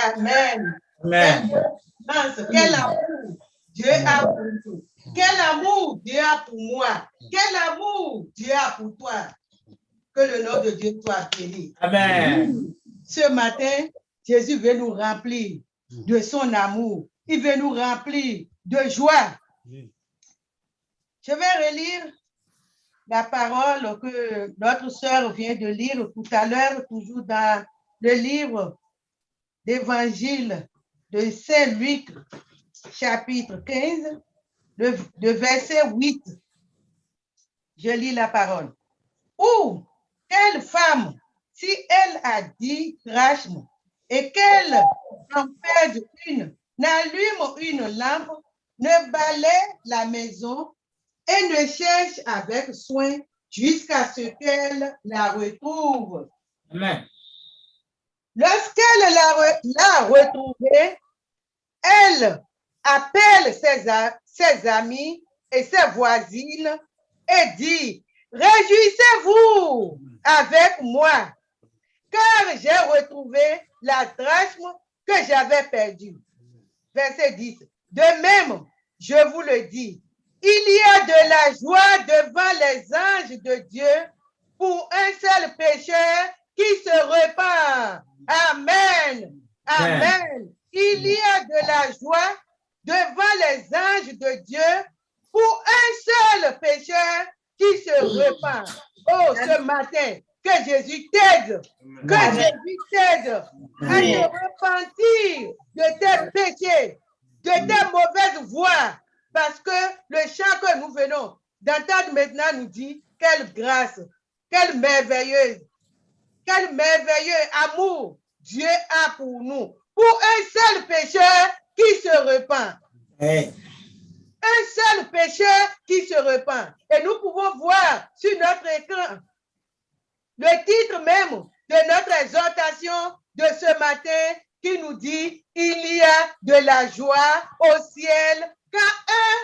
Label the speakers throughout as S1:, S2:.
S1: Amen.
S2: Amen.
S1: Quel amour Dieu a pour nous. Quel amour Dieu a pour moi. Quel amour Dieu a pour toi. Que le nom de Dieu soit béni.
S2: Amen.
S1: Ce matin, Jésus veut nous remplir de son amour. Il veut nous remplir de joie. Je vais relire la parole que notre sœur vient de lire tout à l'heure, toujours dans le livre d'Évangile de Saint-Luc, chapitre 15, le verset 8. Je lis la parole. Ou quelle femme, si elle a 10 drachmes et qu'elle en perd une, n'allume une lampe, ne balaie la maison et ne cherche avec soin jusqu'à ce qu'elle la retrouve.
S2: Amen.
S1: Lorsqu'elle l'a retrouvée, elle appelle ses amis et ses voisines et dit, réjouissez-vous avec moi, car j'ai retrouvé la drachme que j'avais perdue. Verset 10. De même, je vous le dis, il y a de la joie devant les anges de Dieu pour un seul pécheur qui se repent. Amen. Amen. Il y a de la joie devant les anges de Dieu pour un seul pécheur qui se repent. Oh, ce matin, que Jésus t'aide, que Jésus t'aide à te repentir de tes péchés, de tes mauvaises voies, parce que le chant que nous venons d'entendre maintenant nous dit quelle grâce, quel merveilleux amour Dieu a pour nous, pour un seul pécheur qui se repent. Un seul pécheur qui se repent. Et nous pouvons voir sur notre écran le titre même de notre exhortation de ce matin qui nous dit « Il y a de la joie au ciel quand un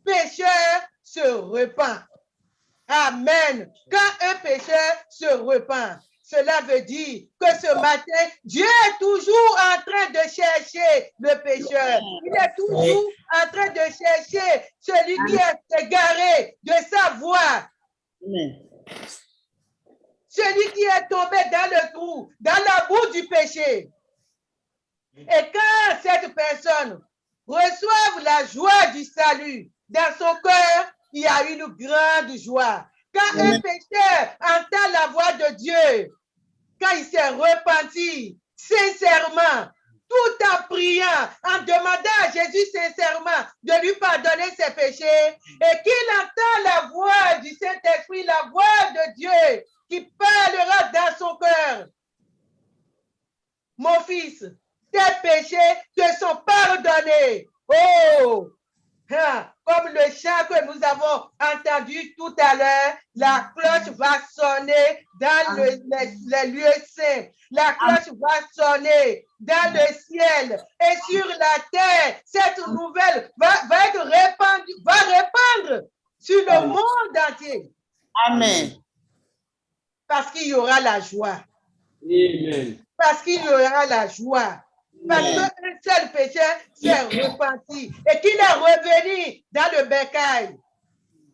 S1: pécheur se repent. » Amen. Quand un pécheur se repent. Cela veut dire que ce matin, Dieu est toujours en train de chercher le pécheur. Il est toujours en train de chercher celui qui est égaré de sa voie. Celui qui est tombé dans le trou, dans la boue du péché. Et quand cette personne reçoit la joie du salut dans son cœur, il y a une grande joie. Quand un pécheur entend la voix de Dieu, quand il s'est repenti sincèrement, tout en priant, en demandant à Jésus sincèrement de lui pardonner ses péchés, et qu'il entend la voix du Saint-Esprit, la voix de Dieu qui parlera dans son cœur. Mon fils, tes péchés te sont pardonnés. Oh! Comme le chant que nous avons entendu tout à l'heure, la cloche va sonner dans les lieux saints. La cloche va sonner dans le ciel et sur la terre. Cette nouvelle va être répandue, va répandre sur le monde entier.
S3: Amen.
S1: Parce qu'il y aura la joie.
S2: Amen.
S1: Parce qu'il y aura la joie. Parce qu'un seul pécheur s'est repenti et qu'il est revenu dans le bécail.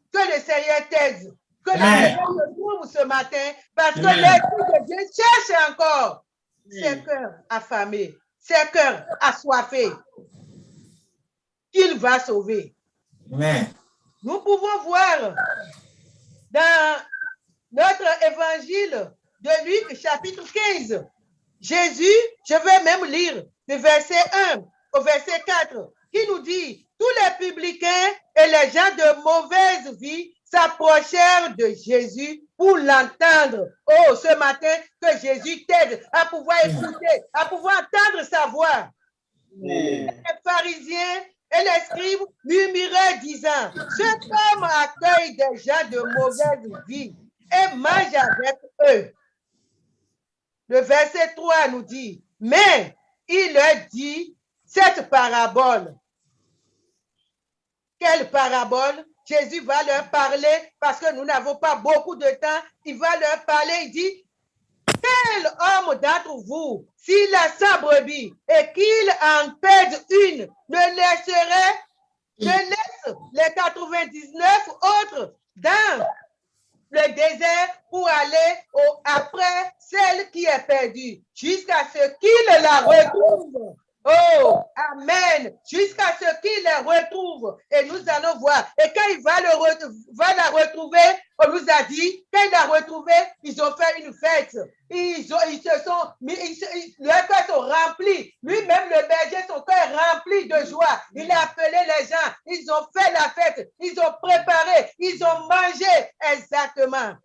S1: Que le Seigneur t'aide. Que le Seigneur te trouve ce matin. Parce que l'Esprit de Dieu cherche encore ses cœurs affamés, ses cœurs assoiffés, qu'il va sauver.
S2: Amen.
S1: Nous pouvons voir dans notre évangile de Luc, chapitre 15, Jésus, je vais même lire du verset 1 au verset 4, qui nous dit, tous les publicains et les gens de mauvaise vie s'approchèrent de Jésus pour l'entendre. Oh, ce matin, que Jésus t'aide à pouvoir écouter, à pouvoir entendre sa voix. Les pharisiens et les scribes murmuraient disant, cet homme accueille des gens de mauvaise vie et mange avec eux. Le verset 3 nous dit, mais il leur dit cette parabole. Quelle parabole? Jésus va leur parler parce que nous n'avons pas beaucoup de temps. Il va leur parler, il dit, quel homme d'entre vous, s'il a 100 brebis et qu'il en perde une, ne laisse les 99 autres dans le désert pour aller après celle qui est perdue, jusqu'à ce qu'il la retrouve. Oh, amen. Jusqu'à ce qu'il la retrouve. Et nous allons voir. Et quand il va la retrouver, on nous a dit, quand il l'a retrouvé, ils ont fait une fête. Ils se sont mis, leurs cœurs sont remplis. Lui-même, le berger, son cœur rempli de joie. Il a appelé les gens. Ils ont fait la fête. Ils ont préparé. Ils ont mangé exactement.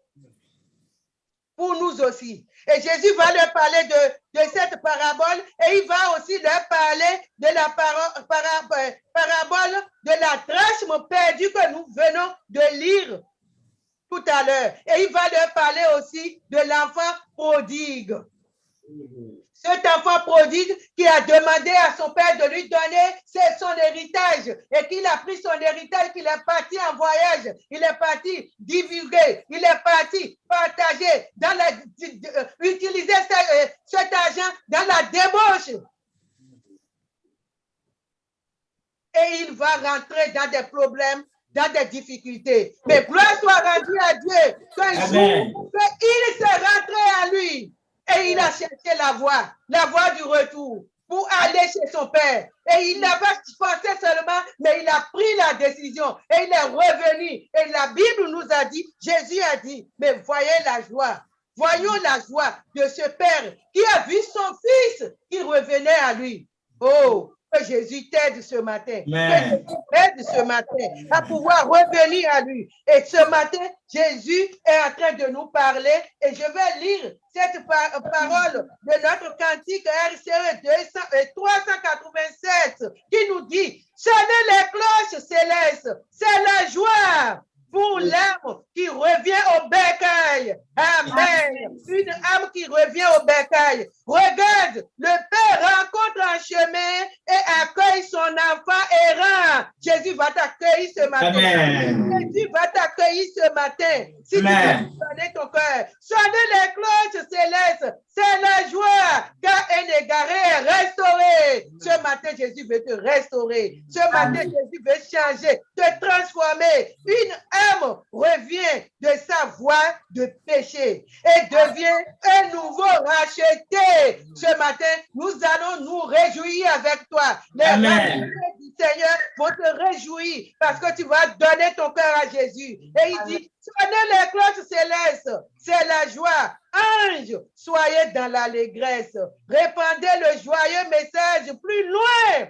S1: Pour nous aussi. Et Jésus va leur parler de cette parabole et il va aussi leur parler de la parabole de la drachme perdue que nous venons de lire tout à l'heure. Et il va leur parler aussi de l'enfant prodigue. Cet enfant prodigue qui a demandé à son père de lui donner son héritage et qu'il a pris son héritage, qu'il est parti en voyage, il est parti divulguer, il est parti partager, utiliser cet argent dans la débauche. Et il va rentrer dans des problèmes, dans des difficultés. Mais gloire soit rendue à Dieu qu'un jour, il s'est rentré à lui. Et il a cherché la voie du retour pour aller chez son père. Et il n'a pas pensé seulement, mais il a pris la décision et il est revenu. Et la Bible nous a dit, Jésus a dit, mais voyez la joie. Voyons la joie de ce père qui a vu son fils qui revenait à lui. Oh, que Jésus t'aide ce matin. Que Jésus t'aide ce matin à pouvoir revenir à lui. Et ce matin, Jésus est en train de nous parler et je vais lire cette parole de notre cantique RCE 387 qui nous dit « Sonnez les cloches célestes, c'est la joie pour l'âme qui revient au bercail. » Amen. Une âme qui revient au bercail. Regarde, le Père rencontre un chemin et accueille son enfant errant. Jésus va t'accueillir ce matin. Amen. Jésus va t'accueillir ce matin. Si tu veux donner ton cœur, sonnez les cloches célestes. C'est la joie car un égaré est restauré. Ce matin, Jésus veut te restaurer. Ce matin, Jésus veut changer, te transformer. Une âme revient de sa voie de péché et devient un nouveau racheté. Ce matin, nous allons nous réjouir avec toi. Les rachetés du Seigneur vont te réjouir parce que tu vas donner ton cœur à Jésus. Et il dit, sonnez les cloches célestes, c'est la joie. Anges, soyez dans l'allégresse. Répandez le joyeux message plus loin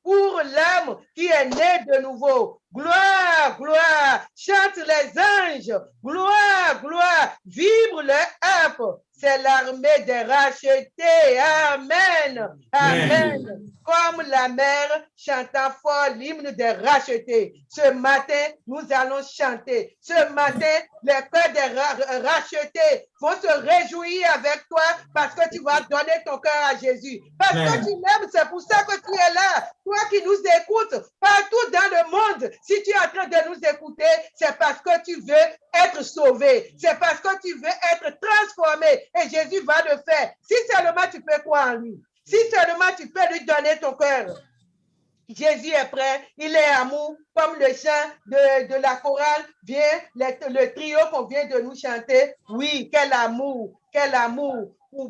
S1: pour l'âme qui est née de nouveau. Gloire, gloire, chante les anges. Gloire, gloire, vibre le harpe. C'est l'armée des rachetés. Amen. Amen. Comme la mère chantant fort l'hymne des rachetés. Ce matin, nous allons chanter. Ce matin, les cœurs des rachetés vont se réjouir avec toi parce que tu vas donner ton cœur à Jésus. Parce que tu l'aimes, c'est pour ça que tu es là. Toi qui nous écoutes partout dans le monde, si tu es en train de nous écouter, c'est parce que tu veux être sauvé. C'est parce que tu veux être transformé. Et Jésus va le faire. Si seulement tu peux croire en lui. Si seulement tu peux lui donner ton cœur. Jésus est prêt, il est amour, comme le chant de la chorale vient, le trio qu'on vient de nous chanter. Oui, quel amour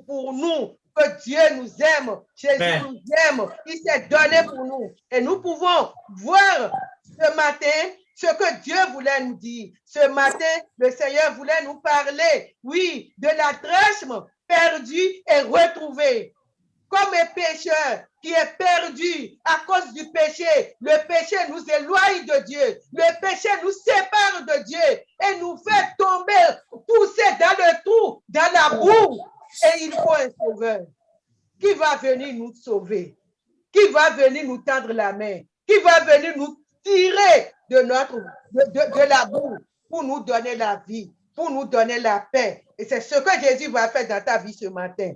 S1: pour nous, que Dieu nous aime, Jésus nous aime, il s'est donné pour nous. Et nous pouvons voir ce matin ce que Dieu voulait nous dire. Ce matin, le Seigneur voulait nous parler, oui, de la drachme perdue et retrouvée. Comme un pécheur qui est perdu à cause du péché. Le péché nous éloigne de Dieu. Le péché nous sépare de Dieu et nous fait tomber, pousser dans le trou, dans la boue. Et il faut un sauveur qui va venir nous sauver, qui va venir nous tendre la main, qui va venir nous tirer de la boue pour nous donner la vie, pour nous donner la paix. Et c'est ce que Jésus va faire dans ta vie ce matin.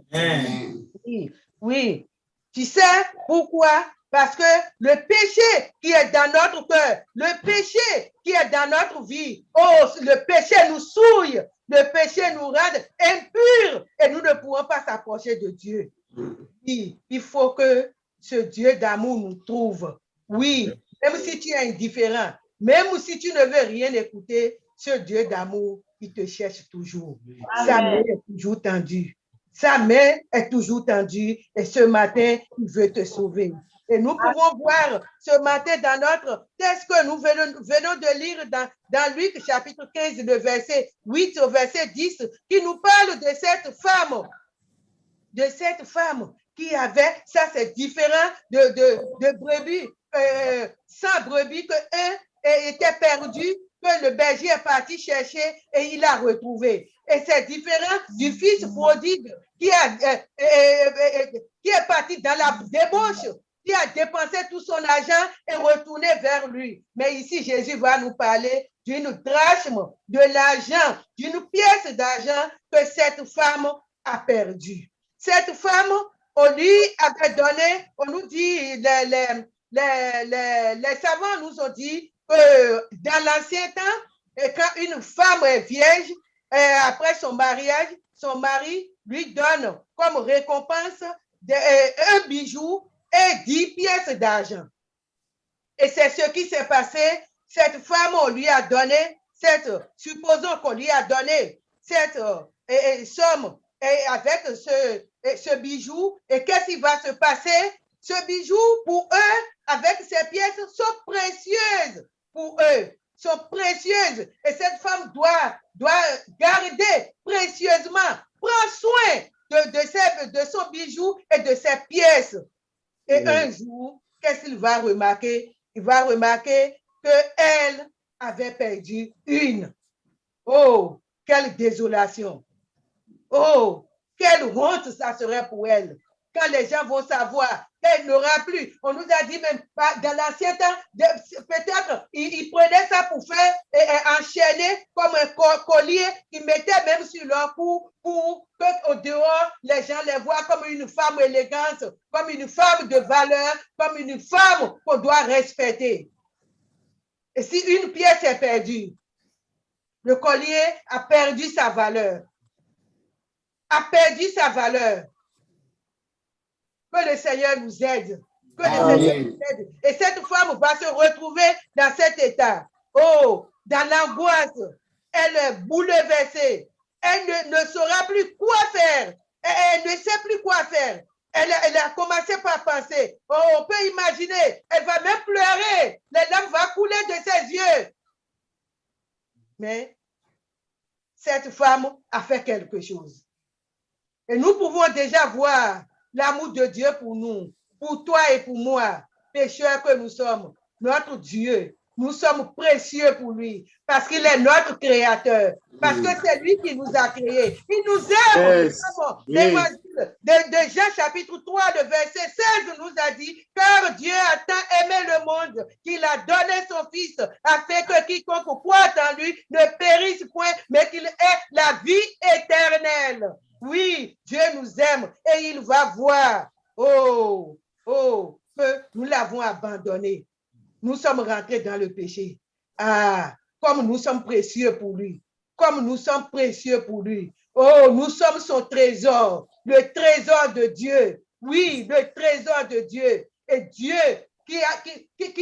S1: Oui. Oui, tu sais pourquoi Parce que le péché qui est dans notre cœur, le péché qui est dans notre vie, oh, le péché nous souille, le péché nous rend impurs et nous ne pouvons pas s'approcher de Dieu. Oui, il faut que ce Dieu d'amour nous trouve. Oui, même si tu es indifférent, même si tu ne veux rien écouter, ce Dieu d'amour, il te cherche toujours. Sa main est toujours tendue. Sa main est toujours tendue et ce matin, il veut te sauver. Et nous pouvons voir ce matin dans notre texte que nous venons de lire dans Luc chapitre 15, le verset 8 au verset 10, qui nous parle de cette femme qui avait, ça c'est différent de brebis, 100 brebis que un était perdu, que le berger est parti chercher et il l'a retrouvé. Et c'est différent du fils prodigue qui est parti dans la débauche, qui a dépensé tout son argent et retourné vers lui. Mais ici, Jésus va nous parler d'une drachme, de l'argent, d'une pièce d'argent que cette femme a perdue. Cette femme, on lui avait donné, on nous dit, les savants nous ont dit que dans l'ancien temps, quand une femme est vierge, après son mariage, son mari lui donne comme récompense un bijou et 10 pièces d'argent. Et c'est ce qui s'est passé. Cette femme, on lui a donné, supposons qu'on lui a donné cette somme et avec ce bijou. Et qu'est-ce qui va se passer? Ce bijou, pour eux, avec ces pièces, sont précieuses pour eux. Sont précieuses. Et cette femme doit garder précieusement, prendre soin de son bijou et de ses pièces. Et un jour, qu'est-ce qu'il va remarquer? Il va remarquer qu'elle avait perdu une. Oh, quelle désolation. Oh, quelle honte ça serait pour elle. Quand les gens vont savoir qu'elle n'aura plus. On nous a dit même dans l'ancien temps, peut-être ils prenaient ça pour faire enchaîner comme un collier qu'ils mettaient même sur leur cou pour qu'au dehors, les gens les voient comme une femme élégante, comme une femme de valeur, comme une femme qu'on doit respecter. Et si une pièce est perdue, le collier a perdu sa valeur. A perdu sa valeur. Que le Seigneur nous aide. Que le Seigneur nous aide. Et cette femme va se retrouver dans cet état. Oh, dans l'angoisse. Elle est bouleversée. Elle ne saura plus quoi faire. Elle ne sait plus quoi faire. Elle a commencé par penser. Oh, on peut imaginer. Elle va même pleurer. Les larmes vont couler de ses yeux. Mais cette femme a fait quelque chose. Et nous pouvons déjà voir l'amour de Dieu pour nous, pour toi et pour moi, pécheurs que nous sommes, notre Dieu. Nous sommes précieux pour lui parce qu'il est notre créateur, parce que c'est lui qui nous a créés. Il nous aime. L'évangile de Jean chapitre 3, le verset 16 nous a dit, car Dieu a tant aimé le monde qu'il a donné son Fils afin que quiconque croit en lui ne périsse point, mais qu'il ait la vie éternelle. Oui, Dieu nous aime et il va voir, que nous l'avons abandonné. Nous sommes rentrés dans le péché. Ah, comme nous sommes précieux pour lui. Comme nous sommes précieux pour lui. Oh, nous sommes son trésor, le trésor de Dieu. Oui, le trésor de Dieu. Et Dieu qui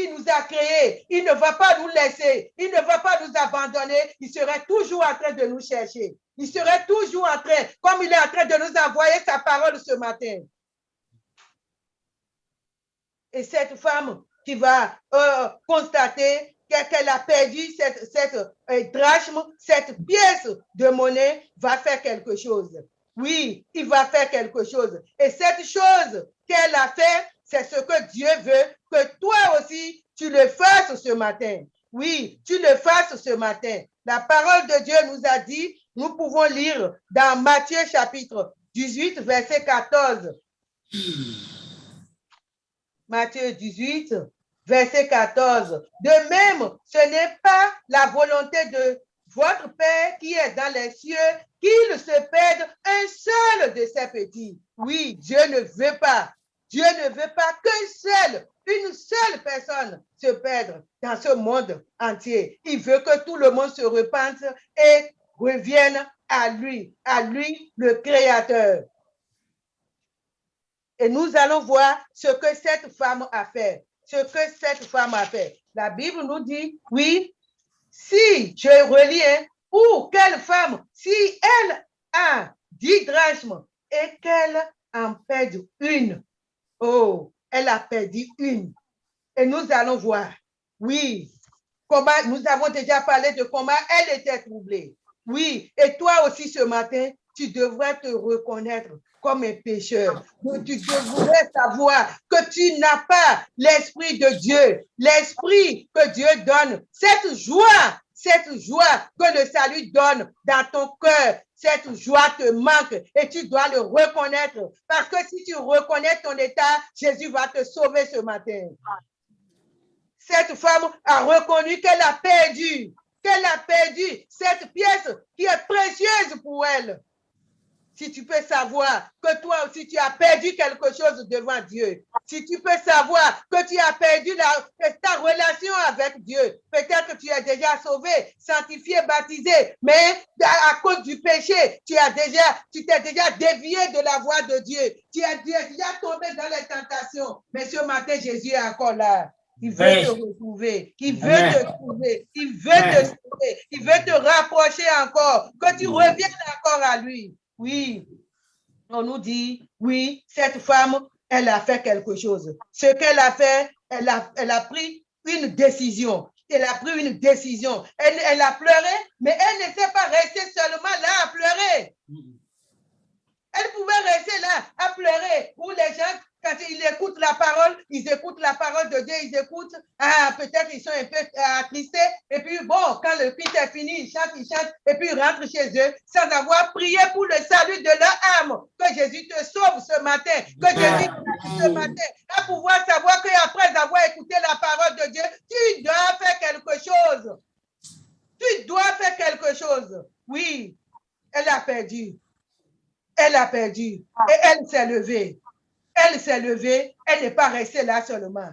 S1: nous a créés, il ne va pas nous laisser, il ne va pas nous abandonner, il serait toujours en train de nous chercher. Il serait toujours en train, comme il est en train de nous envoyer sa parole ce matin. Et cette femme qui va constater qu'elle a perdu cette drachme, cette pièce de monnaie, va faire quelque chose. Oui, il va faire quelque chose. Et cette chose qu'elle a fait, c'est ce que Dieu veut que toi aussi, tu le fasses ce matin. Oui, tu le fasses ce matin. La parole de Dieu nous a dit, nous pouvons lire dans Matthieu chapitre 18, verset 14. Matthieu 18, verset 14. De même, ce n'est pas la volonté de votre Père qui est dans les cieux qu'il se perde un seul de ses petits. Oui, Dieu ne veut pas. Dieu ne veut pas qu'un seul une seule personne se perdre dans ce monde entier. Il veut que tout le monde se repente et revienne à lui le Créateur. Et nous allons voir ce que cette femme a fait. Ce que cette femme a fait. La Bible nous dit, oui, si je relis, ou quelle femme, si elle a 10 drachmes et qu'elle en perd une, oh, elle a perdu une. Et nous allons voir, oui, comment nous avons déjà parlé de comment elle était troublée. Oui, et toi aussi ce matin, tu devrais te reconnaître comme un pécheur. Tu devrais savoir que tu n'as pas l'Esprit de Dieu, l'Esprit que Dieu donne, cette joie que le salut donne dans ton cœur. Cette joie te manque et tu dois le reconnaître. Parce que si tu reconnais ton état, Jésus va te sauver ce matin. Cette femme a reconnu qu'elle a perdu cette pièce qui est précieuse pour elle. Si tu peux savoir que toi aussi tu as perdu quelque chose devant Dieu, si tu peux savoir que tu as perdu ta relation avec Dieu, peut-être que tu es déjà sauvé, sanctifié, baptisé, mais à cause du péché, tu t'es déjà dévié de la voie de Dieu. Tu es déjà tombé dans les tentations. Mais ce matin, Jésus est encore là. Il veut te retrouver. Il veut te trouver. Il veut te sauver. Il veut te rapprocher encore. Que tu reviennes encore à lui. Oui. On nous dit, oui, cette femme, elle a fait quelque chose. Ce qu'elle a fait, elle a pris une décision. Elle a pris une décision. Elle a pleuré, mais elle ne s'est pas restée seulement là à pleurer. Elle pouvait rester là à pleurer. Où les gens, quand ils écoutent la parole de Dieu, ils écoutent, peut-être ils sont un peu attristés. Et puis bon, quand le culte est fini, ils chantent, et puis ils rentrent chez eux sans avoir prié pour le salut de leur âme. Que Jésus te sauve ce matin. Que Jésus te sauve ce matin. À pouvoir savoir qu'après avoir écouté la parole de Dieu, tu dois faire quelque chose. Tu dois faire quelque chose. Oui, elle a perdu. Elle a perdu et elle s'est levée. Elle s'est levée, elle n'est pas restée là seulement.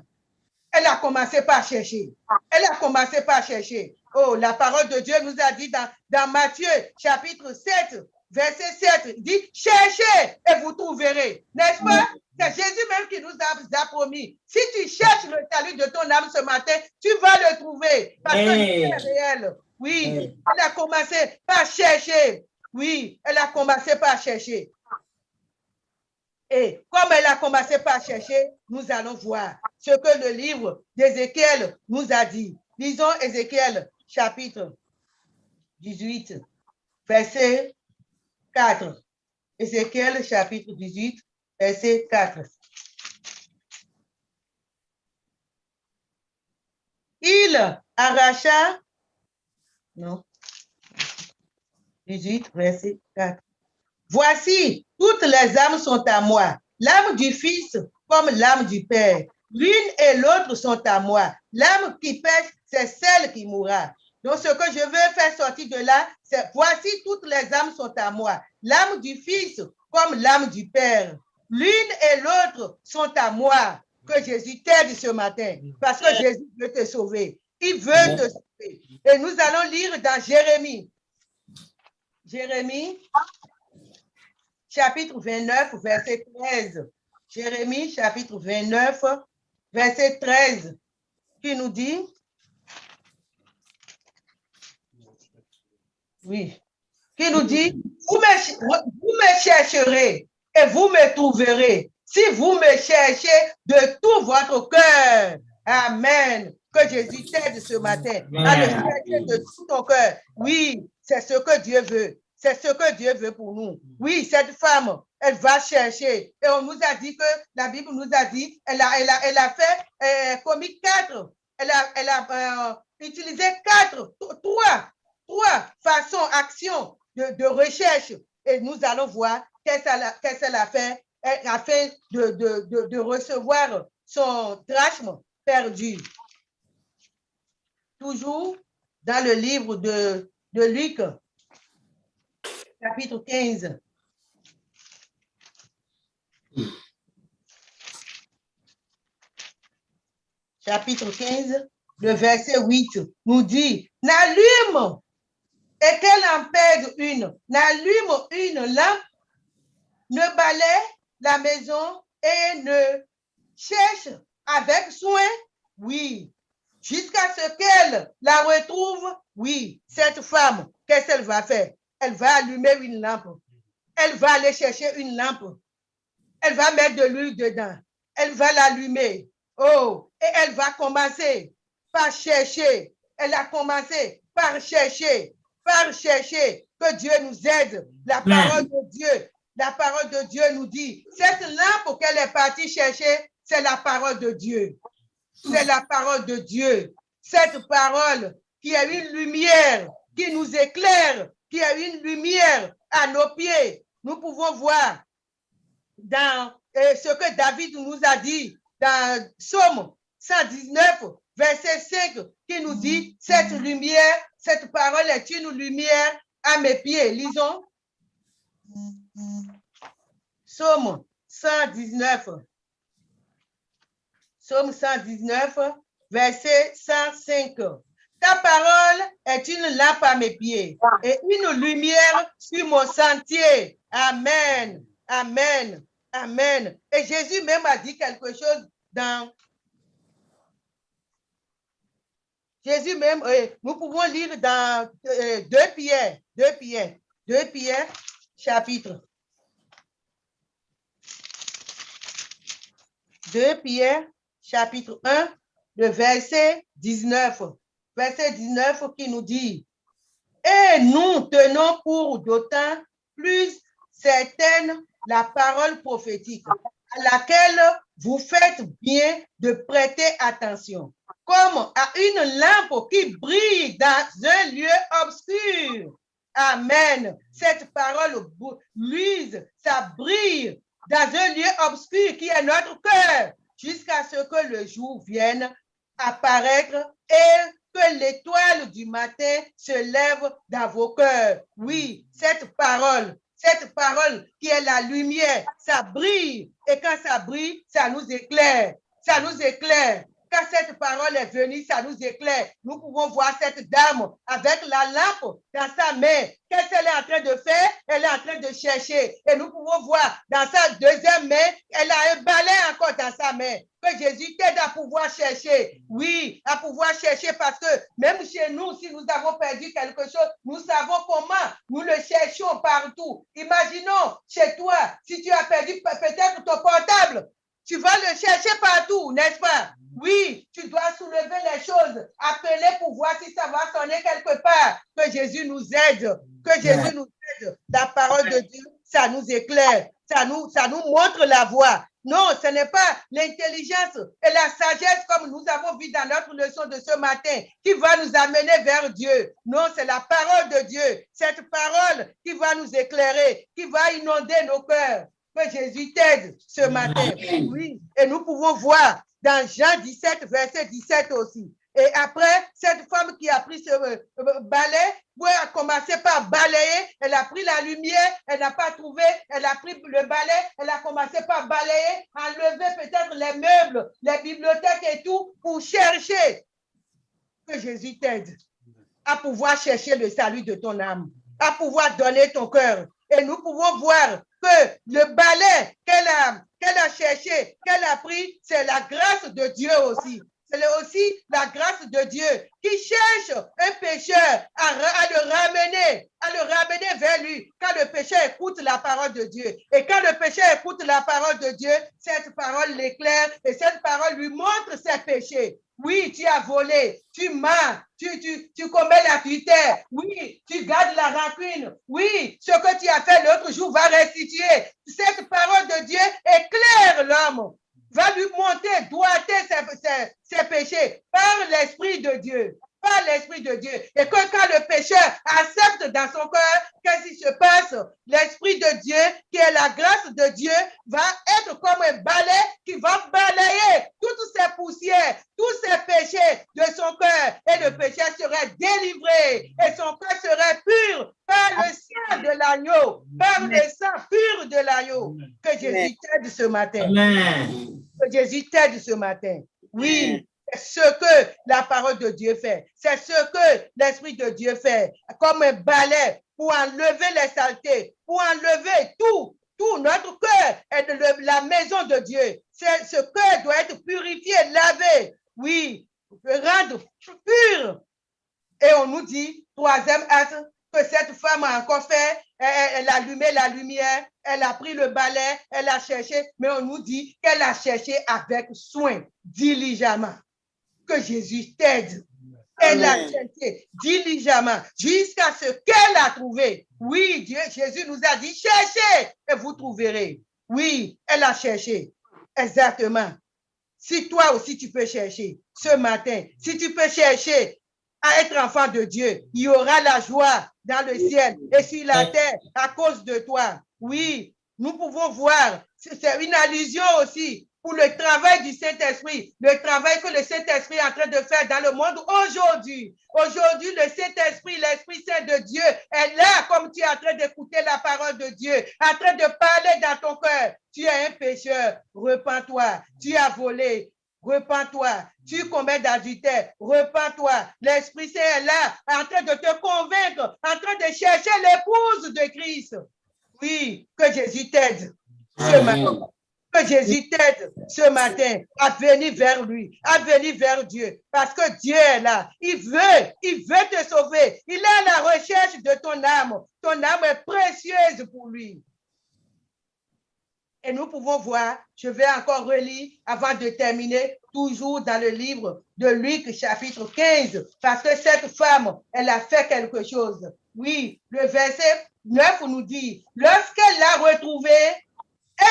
S1: Elle a commencé par chercher. Elle a commencé par chercher. Oh, la parole de Dieu nous a dit dans Matthieu chapitre 7, verset 7, il dit, cherchez et vous trouverez. N'est-ce pas? C'est Jésus même qui nous a promis. Si tu cherches le salut de ton âme ce matin, tu vas le trouver. Parce que c'est réel. Oui, elle a commencé par chercher. Oui, elle a commencé par chercher. Et comme elle a commencé par chercher, nous allons voir ce que le livre d'Ézéchiel nous a dit. Lisons Ézéchiel chapitre 18, verset 4. Ézéchiel chapitre 18, verset 4. Il arracha, non, 18, verset 4. Voici, toutes les âmes sont à moi, l'âme du Fils comme l'âme du Père. L'une et l'autre sont à moi. L'âme qui pêche, c'est celle qui mourra. Donc, ce que je veux faire sortir de là, c'est voici, toutes les âmes sont à moi. L'âme du Fils comme l'âme du Père. L'une et l'autre sont à moi. Que Jésus t'aide ce matin, parce que Jésus veut te sauver. Il veut te sauver. Et nous allons lire dans Jérémie. Jérémie, chapitre 29, verset 13. Jérémie, chapitre 29, verset 13, qui nous dit, oui, qui nous dit, vous me chercherez et vous me trouverez si vous me cherchez de tout votre cœur. Amen. Que Jésus t'aide ce matin à le chercher de tout ton cœur. Oui, c'est ce que Dieu veut. C'est ce que Dieu veut pour nous. Oui, cette femme, elle va chercher. Et on nous a dit que, la Bible nous a dit, elle a fait commis 4. Elle a utilisé 3 façons, actions de recherche. Et nous allons voir qu'est-ce qu'elle a fait afin de recevoir son drachme perdu. Toujours dans le livre de Luc, chapitre 15. chapitre 15, le verset 8 nous dit, n'allume et qu'elle en pèse une, n'allume une lampe, ne balaie la maison et ne cherche avec soin, oui, jusqu'à ce qu'elle la retrouve, oui, cette femme, qu'est-ce qu'elle va faire? Elle va allumer une lampe, elle va aller chercher une lampe, elle va mettre de l'huile dedans, elle va l'allumer, oh, et elle va commencer par chercher, elle a commencé par chercher, que Dieu nous aide, la parole de Dieu. La parole de Dieu nous dit, cette lampe qu'elle est partie chercher, c'est la parole de Dieu. C'est la parole de Dieu. Cette parole qui est une lumière, qui nous éclaire, qui est une lumière à nos pieds. Nous pouvons voir dans ce que David nous a dit dans Psaume 119, verset 5, qui nous dit, cette lumière, cette parole est une lumière à mes pieds. Lisons. Psaume 119. Psaume 119, verset 105. Ta parole est une lampe à mes pieds et une lumière sur mon sentier. Amen, amen, amen. Et Jésus même a dit quelque chose dans... Jésus même, nous pouvons lire dans 2 Pierre, chapitre 2 Pierre, chapitre 1, le verset 19. Verset 19 qui nous dit, et nous tenons pour d'autant plus certaine la parole prophétique à laquelle vous faites bien de prêter attention, comme à une lampe qui brille dans un lieu obscur. Amen. Cette parole luise, ça brille dans un lieu obscur qui est notre cœur, jusqu'à ce que le jour vienne apparaître et que l'étoile du matin se lève dans vos cœurs. Oui, cette parole qui est la lumière, ça brille. Et quand ça brille, ça nous éclaire. Ça nous éclaire. Quand cette parole est venue, ça nous éclaire. Nous pouvons voir cette dame avec la lampe dans sa main. Qu'est-ce qu'elle est en train de faire? Elle est en train de chercher. Et nous pouvons voir dans sa deuxième main, elle a un balai encore dans sa main. Que Jésus t'aide à pouvoir chercher. Oui, à pouvoir chercher parce que même chez nous, si nous avons perdu quelque chose, nous savons comment nous le cherchons partout. Imaginons chez toi, si tu as perdu peut-être ton portable, tu vas le chercher partout, n'est-ce pas? Oui, tu dois soulever les choses, appeler pour voir si ça va sonner quelque part. Que Jésus nous aide, que Jésus nous aide. La parole de Dieu, ça nous éclaire, ça nous montre la voie. Non, ce n'est pas l'intelligence et la sagesse comme nous avons vu dans notre leçon de ce matin qui va nous amener vers Dieu. Non, c'est la parole de Dieu, cette parole qui va nous éclairer, qui va inonder nos cœurs. Que Jésus t'aide ce matin. Oui, et nous pouvons voir dans Jean 17, verset 17 aussi. Et après, cette femme qui a pris ce balai, où elle a commencé par balayer, elle a pris la lumière, elle n'a pas trouvé, elle a pris le balai, elle a commencé par balayer, enlever peut-être les meubles, les bibliothèques et tout, pour chercher. Que Jésus t'aide à pouvoir chercher le salut de ton âme, à pouvoir donner ton cœur. Et nous pouvons voir que le balai qu'elle a cherché, qu'elle a pris, c'est la grâce de Dieu aussi. C'est aussi la grâce de Dieu qui cherche un pécheur à le ramener vers lui. Quand le pécheur écoute la parole de Dieu. Et quand le pécheur écoute la parole de Dieu, cette parole l'éclaire et cette parole lui montre ses péchés. Oui, tu as volé, tu mens, tu commets l'adultère. Oui, tu gardes la rancune. Oui, ce que tu as fait l'autre jour va restituer. Cette parole de Dieu éclaire l'homme, va lui montrer, doigter ses péchés par l'Esprit de Dieu. Par l'Esprit de Dieu. Et que quand le pécheur accepte dans son cœur, qu'est-ce qui se passe? L'Esprit de Dieu, qui est la grâce de Dieu, va être comme un balai qui va balayer toutes ces poussières, tous ces péchés de son cœur. Et le pécheur serait délivré. Et son cœur serait pur par le sang de l'agneau. Par le sang pur de l'agneau. Que Jésus t'aide ce matin.
S2: Amen.
S1: Que Jésus t'aide ce matin. Oui. C'est ce que la parole de Dieu fait. C'est ce que l'Esprit de Dieu fait. Comme un balai pour enlever les saletés, pour enlever tout. Tout notre cœur est de la maison de Dieu. Ce cœur doit être purifié, lavé. Oui, rendre pur. Et on nous dit, troisième acte, que cette femme a encore fait, elle a allumé la lumière, elle a pris le balai, elle a cherché, mais on nous dit qu'elle a cherché avec soin, diligemment. Que Jésus t'aide. Elle a cherché diligemment jusqu'à ce qu'elle a trouvé. Oui, Jésus nous a dit, cherchez et vous trouverez. Oui, elle a cherché. Exactement. Si toi aussi tu peux chercher ce matin, si tu peux chercher à être enfant de Dieu, il y aura la joie dans le ciel et sur la terre à cause de toi. Oui, nous pouvons voir, c'est une allusion aussi pour le travail du Saint-Esprit, le travail que le Saint-Esprit est en train de faire dans le monde aujourd'hui. Aujourd'hui, le Saint-Esprit, l'Esprit Saint de Dieu est là, comme tu es en train d'écouter la parole de Dieu, en train de parler dans ton cœur. Tu es un pécheur, repens-toi. Tu as volé, repens-toi. Tu commets d'adultère, repens-toi. L'Esprit Saint est là, en train de te convaincre, en train de chercher l'épouse de Christ. Oui, que Jésus t'aide ce matin. Que Jésus t'aide ce matin à venir vers lui, à venir vers Dieu, parce que Dieu est là. Il veut te sauver. Il est à la recherche de ton âme. Ton âme est précieuse pour lui. Et nous pouvons voir, je vais encore relire avant de terminer, toujours dans le livre de Luc, chapitre 15, parce que cette femme, elle a fait quelque chose. Oui, le verset 9 nous dit, lorsqu'elle l'a retrouvée,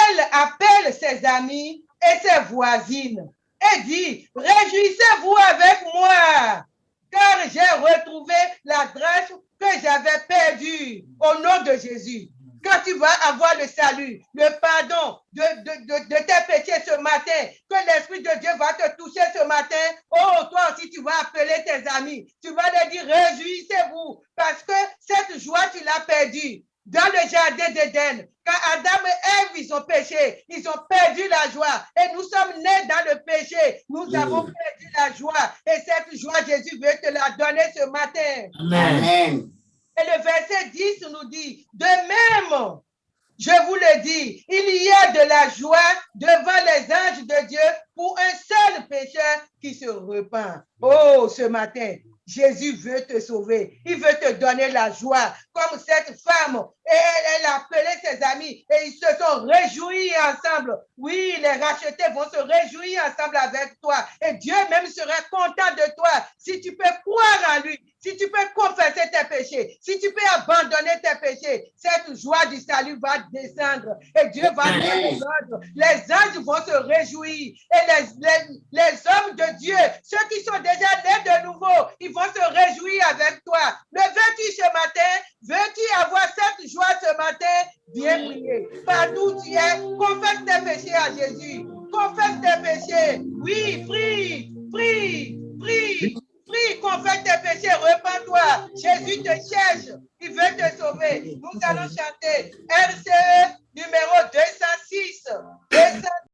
S1: elle appelle ses amis et ses voisines et dit, réjouissez-vous avec moi, car j'ai retrouvé l'adresse que j'avais perdue au nom de Jésus. Quand tu vas avoir le salut, le pardon de tes péchés ce matin, que l'Esprit de Dieu va te toucher ce matin, oh, toi aussi, tu vas appeler tes amis. Tu vas leur dire, réjouissez-vous, parce que cette joie, tu l'as perdue. Dans le jardin d'Éden, quand Adam et Ève, ils ont péché, ils ont perdu la joie. Et nous sommes nés dans le péché. Nous avons perdu la joie. Et cette joie, Jésus veut te la donner ce matin.
S2: Amen.
S1: Et le verset 10 nous dit, de même, je vous le dis, il y a de la joie devant les anges de Dieu pour un seul pécheur qui se repent. Oh, ce matin, Jésus veut te sauver. Il veut te donner la joie. Comme cette femme, elle a appelé ses amis et ils se sont réjouis ensemble. Oui, les rachetés vont se réjouir ensemble avec toi. Et Dieu même sera content de toi si tu peux croire en lui, si tu peux confesser tes péchés, si tu peux abandonner tes péchés. Cette joie du salut va descendre et Dieu va donner l'ordre. Les anges vont se réjouir et les hommes de Dieu, ceux qui sont déjà nés de nouveau, ils vont se réjouir avec toi. Le veux-tu ce matin? Veux-tu avoir cette joie ce matin? Viens prier. Partout où tu es, confesse tes péchés à Jésus. Confesse tes péchés. Oui, prie, prie, prie. Prie, confesse tes péchés, repens-toi. Jésus te cherche. Il veut te sauver. Nous allons chanter RCE numéro 206.